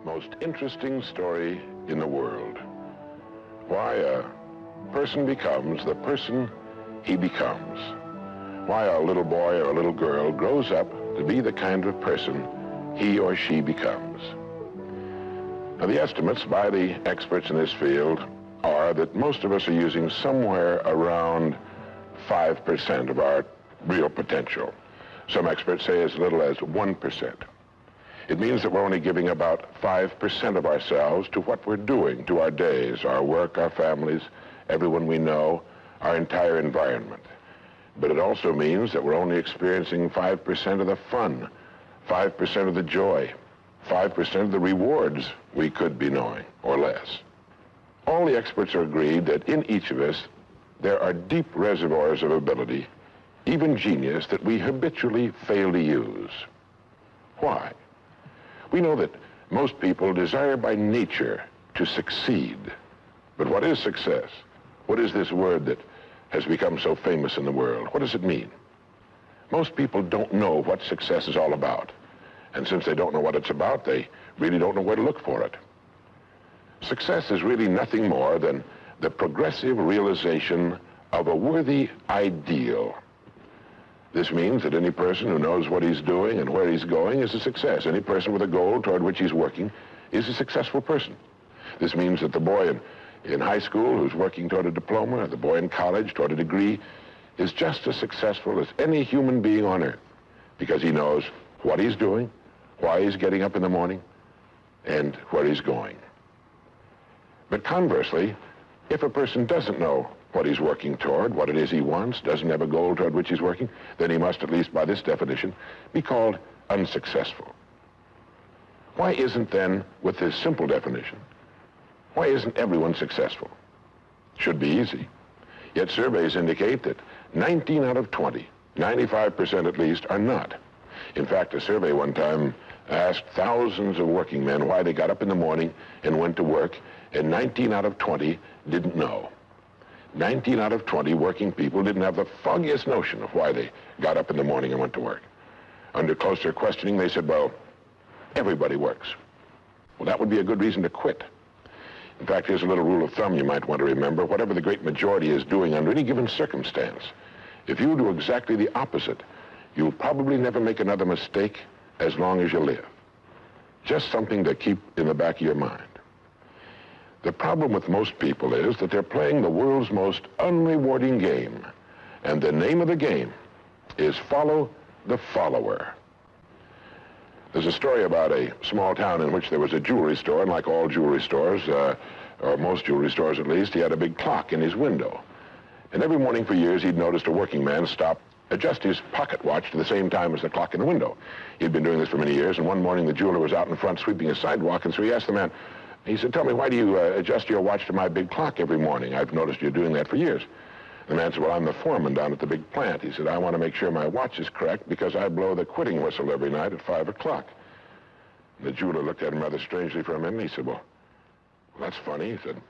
most interesting story in the world. Why a person becomes the person he becomes. Why a little boy or a little girl grows up to be the kind of person he or she becomes. Now, the estimates by the experts in this field are that most of us are using somewhere around 5% of our real potential. Some experts say as little as 1%. It means that we're only giving about 5% of ourselves to what we're doing, to our days, our work, our families, everyone we know, our entire environment. But it also means that we're only experiencing 5% of the fun, 5% of the joy, 5% of the rewards we could be knowing, or less. All the experts are agreed that in each of us, there are deep reservoirs of ability, even genius, that we habitually fail to use. Why? We know that most people desire by nature to succeed. But what is success? What is this word that has become so famous in the world? What does it mean? Most people don't know what success is all about. And since they don't know what it's about, they really don't know where to look for it. Success is really nothing more than the progressive realization of a worthy ideal. This means that any person who knows what he's doing and where he's going is a success. Any person with a goal toward which he's working is a successful person. This means that the boy in high school who's working toward a diploma, or the boy in college toward a degree, is just as successful as any human being on earth, because he knows what he's doing, why he's getting up in the morning, and where he's going. But conversely, if a person doesn't know what he's working toward, what it is he wants, doesn't have a goal toward which he's working, then he must, at least by this definition, be called unsuccessful. Why isn't then, with this simple definition, why isn't everyone successful? Should be easy. Yet surveys indicate that 19 out of 20, 95% at least, are not. In fact, a survey one time asked thousands of working men why they got up in the morning and went to work, and 19 out of 20 didn't know. 19 out of 20 working people didn't have the foggiest notion of why they got up in the morning and went to work. Under closer questioning, they said, well, everybody works. Well, that would be a good reason to quit. In fact, here's a little rule of thumb you might want to remember. Whatever the great majority is doing under any given circumstance, if you do exactly the opposite, you'll probably never make another mistake as long as you live. Just something to keep in the back of your mind. The problem with most people is that they're playing the world's most unrewarding game. And the name of the game is follow the follower. There's a story about a small town in which there was a jewelry store, and like all jewelry stores, or most jewelry stores at least, he had a big clock in his window. And every morning for years, he'd noticed a working man stop, adjust his pocket watch to the same time as the clock in the window. He'd been doing this for many years, and one morning the jeweler was out in front sweeping a sidewalk, and so he asked the man, he said, tell me, why do you adjust your watch to my big clock every morning? I've noticed you doing that for years. The man said, well, I'm the foreman down at the big plant. He said, I want to make sure my watch is correct because I blow the quitting whistle every night at 5 o'clock. The jeweler looked at him rather strangely for a minute. He said, well, that's funny. He said,